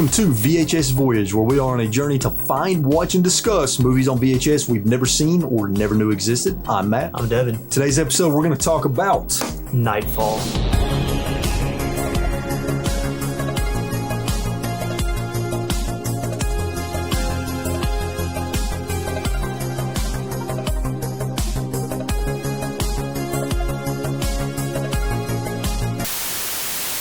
Welcome to VHS Voyage, where we are on a journey to find, watch, and discuss movies on VHS we've never seen or never knew existed. I'm Matt. I'm Devin. Today's episode, we're going to talk about Nightfall.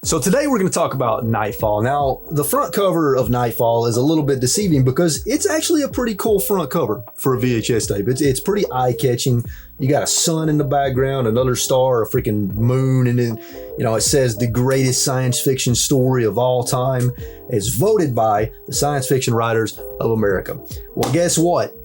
So today we're going to talk about Nightfall. Now, the front cover of Nightfall is a little bit deceiving because it's actually a pretty cool front cover for a VHS tape. It's pretty eye-catching. You got a sun in the background, another star, a freaking moon, and then, it says the greatest science fiction story of all time is voted by the science fiction writers of America. Well, guess what?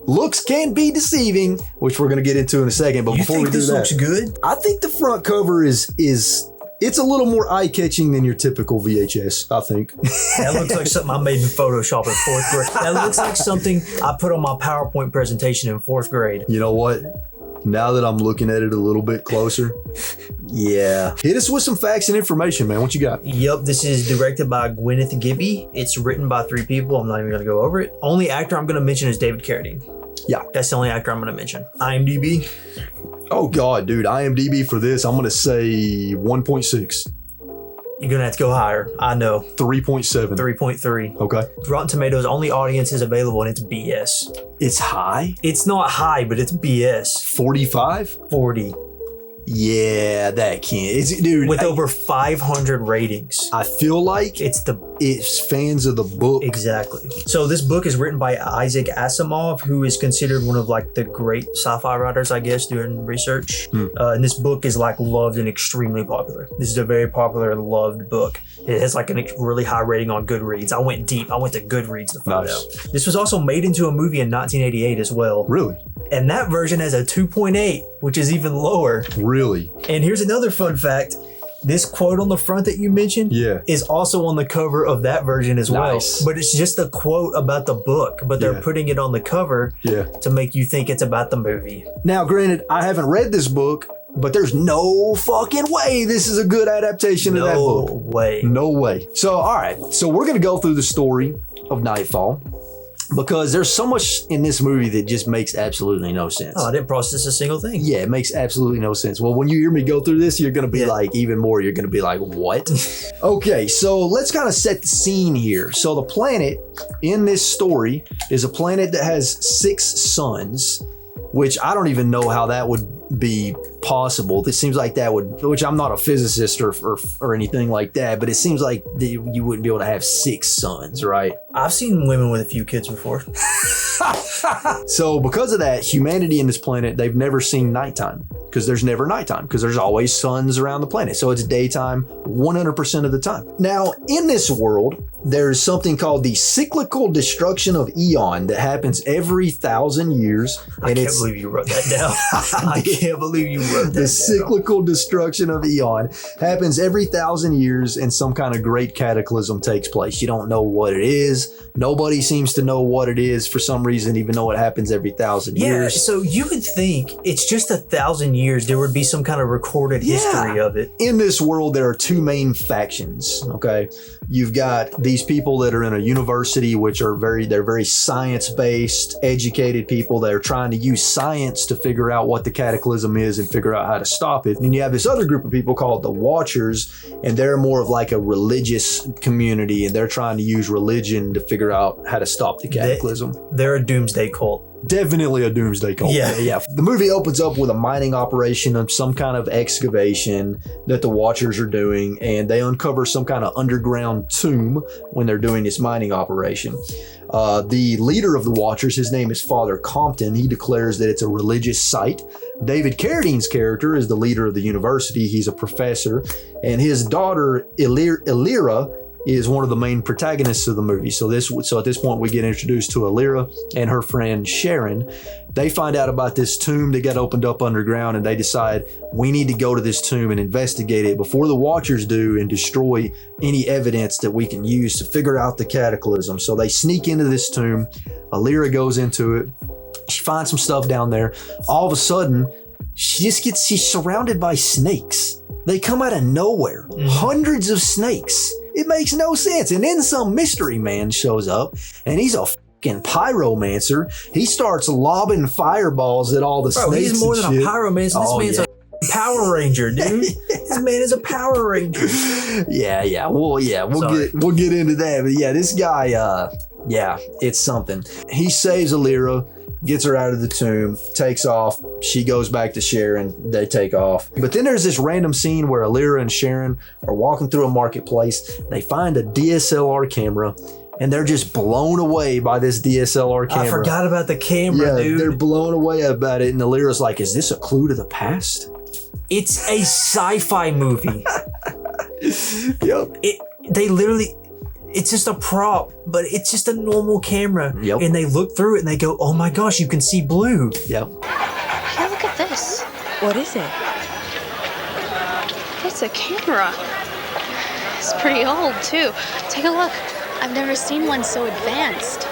Looks can be deceiving, which we're going to get into in a second. But before we do that, this looks good? I think the front cover is it's a little more eye-catching than your typical VHS, I think. That looks like something I made in Photoshop in fourth grade. That looks like something I put on my PowerPoint presentation in fourth grade. You know what? Now that I'm looking at it a little bit closer, yeah. Hit us with some facts and information, man. What you got? Yep, this is directed by Gwyneth Gibby. It's written by 3 people. I'm not even going to go over it. Only actor I'm going to mention is David Carradine. Yeah. That's the only actor I'm going to mention. IMDb. Oh, God, dude. IMDb for this, I'm going to say 1.6. You're going to have to go higher. I know. 3.7. 3.3. Okay. Rotten Tomatoes, only audience is available, and it's BS. It's high? It's not high, but it's BS. 45? 40. Yeah, that can't. Dude. With over 500 ratings. I feel like It's fans of the book. Exactly. So this book is written by Isaac Asimov, who is considered one of the great sci-fi writers, I guess, doing research. And this book is loved and extremely popular. This is a very popular and loved book. It has a really high rating on Goodreads. I went deep. I went to Goodreads to find out. This was also made into a movie in 1988 as well. Really? And that version has a 2.8, which is even lower. Really? And here's another fun fact. This quote on the front that you mentioned is also on the cover of that version as well. But it's just a quote about the book, but they're putting it on the cover to make you think it's about the movie. Now, granted, I haven't read this book, but there's no fucking way this is a good adaptation of that book. No way. No way. So, all right. So we're going to go through the story of Nightfall because there's so much in this movie that just makes absolutely no sense. Oh, I didn't process a single thing. Yeah, it makes absolutely no sense. Well, when you hear me go through this, you're going to be even more, you're going to be like, what? Okay, so let's kind of set the scene here. So the planet in this story is a planet that has 6 suns, which I don't even know how that would be possible. This seems like that would, which I'm not a physicist or anything like that, but it seems like you wouldn't be able to have 6 suns, right? I've seen women with a few kids before. So because of that, humanity in this planet, they've never seen nighttime because there's never nighttime because there's always suns around the planet. So it's daytime 100% of the time. Now, in this world, there's something called the cyclical destruction of Eon that happens every 1,000 years. I can't believe you wrote that down. I can't believe you wrote that down. The cyclical destruction of Eon happens every 1,000 years and some kind of great cataclysm takes place. You don't know what it is. Nobody seems to know what it is for some reason, even though it happens every 1,000 years. Yeah, so you would think it's just 1,000 years. There would be some kind of recorded history of it. In this world, there are 2 main factions, okay? You've got these people that are in a university, which are they're very science-based, educated people that are trying to use science to figure out what the cataclysm is and figure out how to stop it. And you have this other group of people called the Watchers, and they're more of a religious community, and they're trying to use religion to figure out how to stop the cataclysm. They're a doomsday cult. Definitely a doomsday cult. Yeah. The movie opens up with a mining operation of some kind of excavation that the Watchers are doing, and they uncover some kind of underground tomb when they're doing this mining operation. The leader of the Watchers, his name is Father Compton. He declares that it's a religious site. David Carradine's character is the leader of the university. He's a professor, and his daughter, Illyra, is one of the main protagonists of the movie. So at this point, we get introduced to Illyra and her friend Sharon. They find out about this tomb that got opened up underground, and they decide we need to go to this tomb and investigate it before the Watchers do and destroy any evidence that we can use to figure out the cataclysm. So they sneak into this tomb. Illyra goes into it. She finds some stuff down there. All of a sudden, she's surrounded by snakes. They come out of nowhere. Hundreds of snakes. It makes no sense. And then some mystery man shows up, and he's a fucking pyromancer. He starts lobbing fireballs at all the snakes. He's more and than shit. a pyromancer. This man's a Power Ranger, dude. This man is a Power Ranger. Yeah. We'll get into that. But yeah, this guy, it's something. He saves Alira, gets her out of the tomb, takes off. She goes back to Sharon. They take off. But then there's this random scene where Alira and Sharon are walking through a marketplace. They find a DSLR camera, and they're just blown away by this DSLR camera. I forgot about the camera, dude. They're blown away about it. And Alira's like, is this a clue to the past? It's a sci-fi movie. Yep. It's just a prop, but it's just a normal camera. Yep. And they look through it and they go, oh my gosh, you can see blue. Yep. Hey, look at this. What is it? It's a camera. It's pretty old, too. Take a look. I've never seen one so advanced.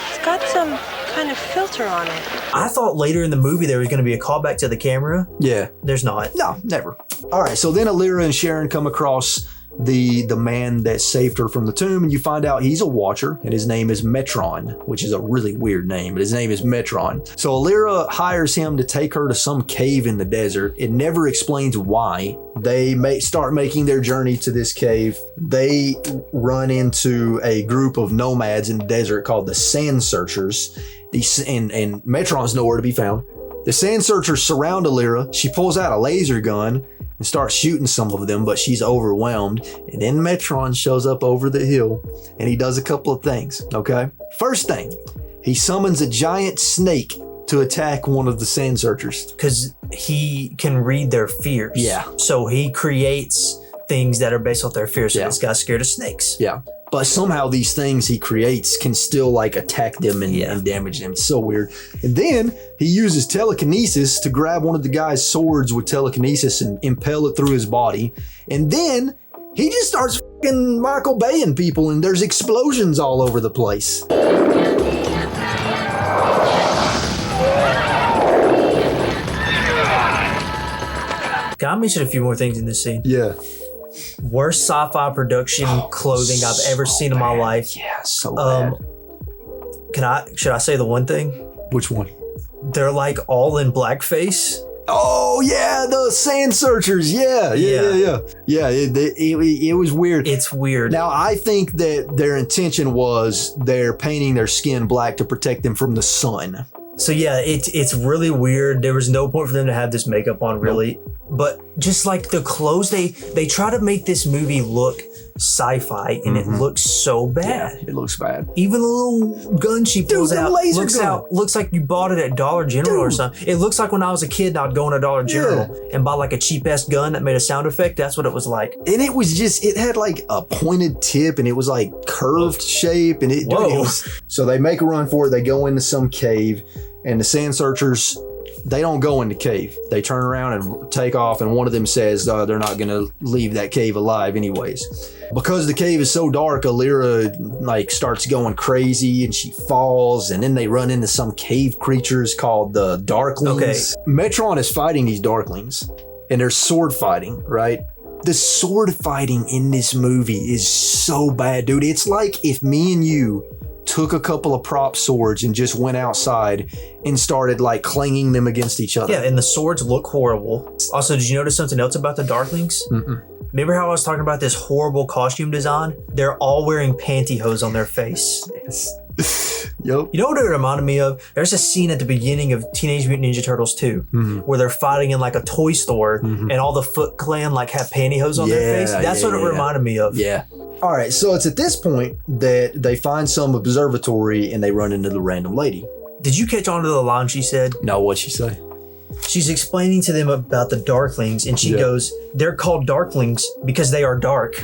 It's got some kind of filter on it. I thought later in the movie there was going to be a callback to the camera. Yeah. There's not. No, never. All right, so then Alira and Sharon come across the man that saved her from the tomb, and you find out he's a watcher, and his name is Metron, which is a really weird name, but his name is Metron. So Alira hires him to take her to some cave in the desert. It never explains why. They start making their journey to this cave. They run into a group of nomads in the desert called the Sand Searchers. And Metron's nowhere to be found. The Sand Searchers surround Alira. She pulls out a laser gun and starts shooting some of them, but she's overwhelmed. And then Metron shows up over the hill, and he does a couple of things, okay? First thing, he summons a giant snake to attack one of the Sand Searchers. Because he can read their fears. Yeah. So he creates things that are based off their fears. So Yeah. this guy's scared of snakes. Yeah. But somehow these things he creates can still like attack them and damage them. It's so weird. And then he uses telekinesis to grab one of the guy's swords with telekinesis and impel it through his body. And then he just starts fucking Michael Baying people, and there's explosions all over the place. Can I mention a few more things in this scene? Yeah. Worst sci-fi production clothing I've ever seen in my life. Yeah, so bad. Should I say the one thing? Which one? They're like all in blackface. Oh yeah, the Sand Searchers. Yeah. Yeah, it was weird. It's weird. Now, I think that their intention was they're painting their skin black to protect them from the sun. So yeah, it's really weird. There was no point for them to have this makeup on, really. Nope. But just like the clothes, they try to make this movie look sci-fi, and it looks so bad. Yeah, it looks bad. Even the little gun she pulls out looks like you bought it at Dollar General or something. It looks like when I was a kid and I'd go in a Dollar General and buy like a cheap ass gun that made a sound effect. That's what it was like. And it was just, it had like a pointed tip, and it was like curved shape, and it was, so they make a run for it. They go into some cave, and the Sand Searchers, they don't go in the cave. They turn around and take off, and one of them says they're not going to leave that cave alive anyways. Because the cave is so dark, Alira like starts going crazy, and she falls, and then they run into some cave creatures called the Darklings. Okay. Metron is fighting these Darklings, and they're sword fighting, right? The sword fighting in this movie is so bad, dude. It's like if me and you took a couple of prop swords and just went outside and started like clanging them against each other. Yeah, and the swords look horrible. Also, did you notice something else about the Darklings? Remember how I was talking about this horrible costume design? They're all wearing pantyhose on their face. Yes. Yep. You know what it reminded me of? There's a scene at the beginning of Teenage Mutant Ninja Turtles 2 where they're fighting in like a toy store and all the Foot Clan like have pantyhose on their face. That's what it reminded me of. Yeah. All right, so it's at this point that they find some observatory and they run into the random lady. Did you catch on to the line she said? No, what'd she say? She's explaining to them about the Darklings, and she goes, they're called Darklings because they are dark.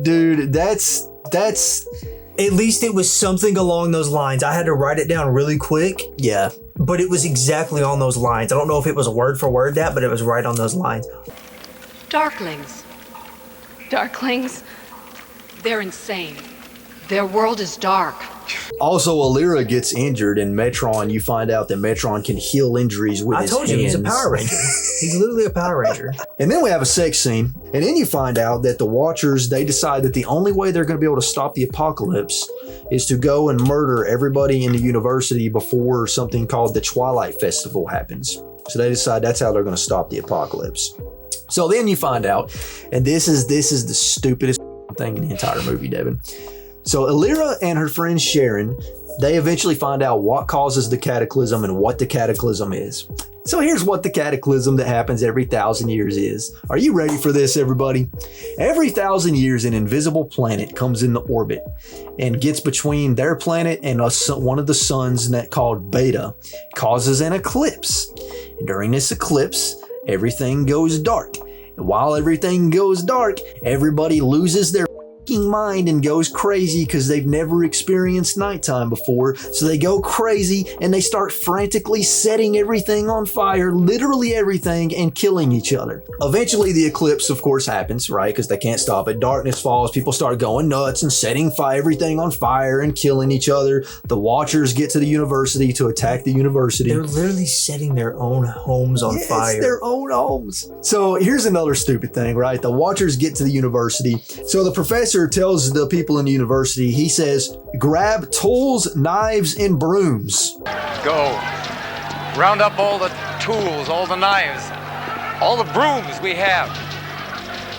Dude, that's... At least it was something along those lines. I had to write it down really quick. Yeah. But it was exactly on those lines. I don't know if it was word for word that, but it was right on those lines. Darklings. Darklings? They're insane. Their world is dark. Also, Alira gets injured, and Metron, you find out that Metron can heal injuries with his hands. I told you, he's a Power Ranger. He's literally a Power Ranger. And then we have a sex scene. And then you find out that the Watchers, they decide that the only way they're going to be able to stop the apocalypse is to go and murder everybody in the university before something called the Twilight Festival happens. So they decide that's how they're going to stop the apocalypse. So then you find out, and this is the stupidest thing in the entire movie, Devin. So Alira and her friend Sharon, they eventually find out what causes the cataclysm and what the cataclysm is. So here's what the cataclysm that happens every 1,000 years is. Are you ready for this, everybody? Every 1,000 years, an invisible planet comes into orbit and gets between their planet and one of the suns that called Beta, causes an eclipse. And during this eclipse, everything goes dark. And while everything goes dark, everybody loses their mind and goes crazy because they've never experienced nighttime before. So they go crazy and they start frantically setting everything on fire, literally everything, and killing each other. Eventually the eclipse, of course, happens, right? Because they can't stop it. Darkness falls. People start going nuts and setting everything on fire and killing each other. The Watchers get to the university to attack the university. They're literally setting their own homes on fire. Their own homes. So here's another stupid thing, right? The Watchers get to the university. So the professor tells the people in the university, he says, grab tools, knives, and brooms. Go. Round up all the tools, all the knives, all the brooms we have.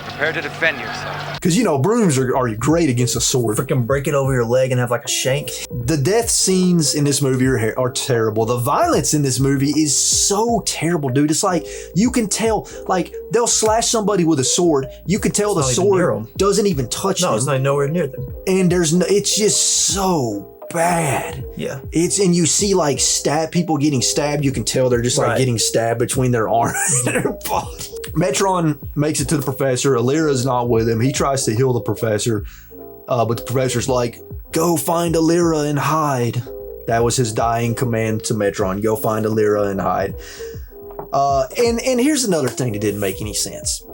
Prepare to defend yourself. Because, you know, brooms are great against a sword. Freaking break it over your leg and have like a shank. The death scenes in this movie are terrible. The violence in this movie is so terrible, dude. It's like, you can tell, like, they'll slash somebody with a sword. You can tell the sword doesn't even touch them. No, it's not nowhere near them. And it's just so bad. Yeah. And you see like people getting stabbed. You can tell they're just like getting stabbed between their arms and their body. Metron makes it to the professor. Alira's not with him. He tries to heal the professor, but the professor's like, go find Alira and hide. That was his dying command to Metron. Go find Alira and hide. And here's another thing that didn't make any sense.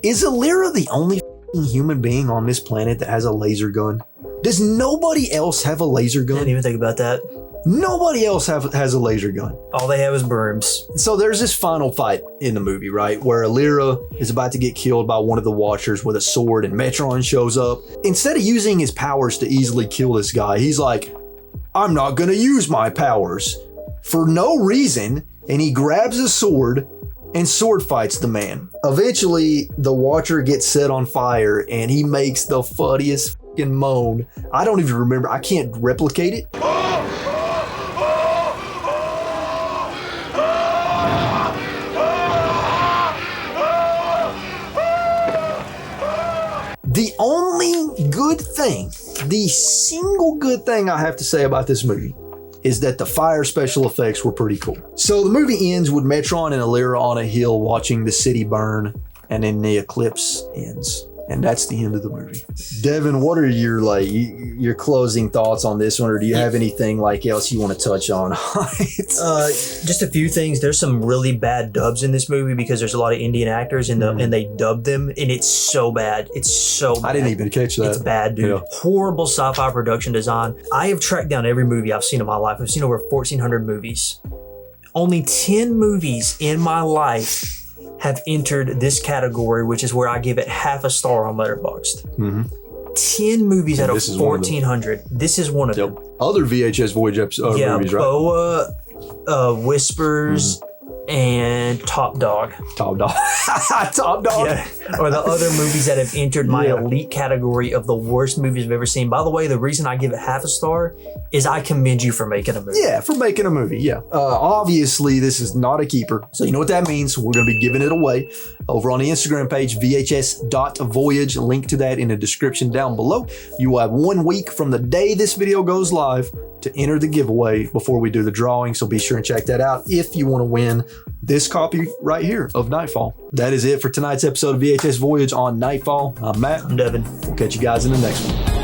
Is Alira the only human being on this planet that has a laser gun? Does nobody else have a laser gun? I didn't even think about that. Nobody else has a laser gun. All they have is brooms. So there's this final fight in the movie, right? Where Alira is about to get killed by one of the Watchers with a sword and Metron shows up. Instead of using his powers to easily kill this guy, he's like, I'm not gonna use my powers for no reason. And he grabs a sword and sword fights the man. Eventually, the Watcher gets set on fire and he makes the funniest fucking moan. I don't even remember. I can't replicate it. The only good thing, the single good thing I have to say about this movie is that the fire special effects were pretty cool. So the movie ends with Metron and Alira on a hill watching the city burn, and then the eclipse ends. And that's the end of the movie. Devin, what are your closing thoughts on this one, or do you have anything else you want to touch on? Just a few things. There's some really bad dubs in this movie because there's a lot of Indian actors and they dubbed them, and it's so bad. It's so bad. I didn't even catch that. It's bad, dude. Yeah. Horrible sci-fi production design. I have tracked down every movie I've seen in my life. I've seen over 1,400 movies. Only 10 movies in my life have entered this category, which is where I give it half a star on Letterboxd. 10 movies out of 1,400. This is one of them. Other VHS Voyage movies, right? Boa, Whispers, and Top Dog. Top Dog. Top Dog. Yeah. Or the other movies that have entered my elite category of the worst movies I've ever seen. By the way, the reason I give it half a star is I commend you for making a movie. Yeah, for making a movie, yeah. Obviously, this is not a keeper. So you know what that means. We're going to be giving it away over on the Instagram page, VHS.Voyage. Link to that in the description down below. You will have 1 week from the day this video goes live to enter the giveaway before we do the drawing. So be sure and check that out if you want to win this copy right here of Nightfall. That is it for tonight's episode of VHS Voyage on Nightfall. I'm Matt. I'm Devin. We'll catch you guys in the next one.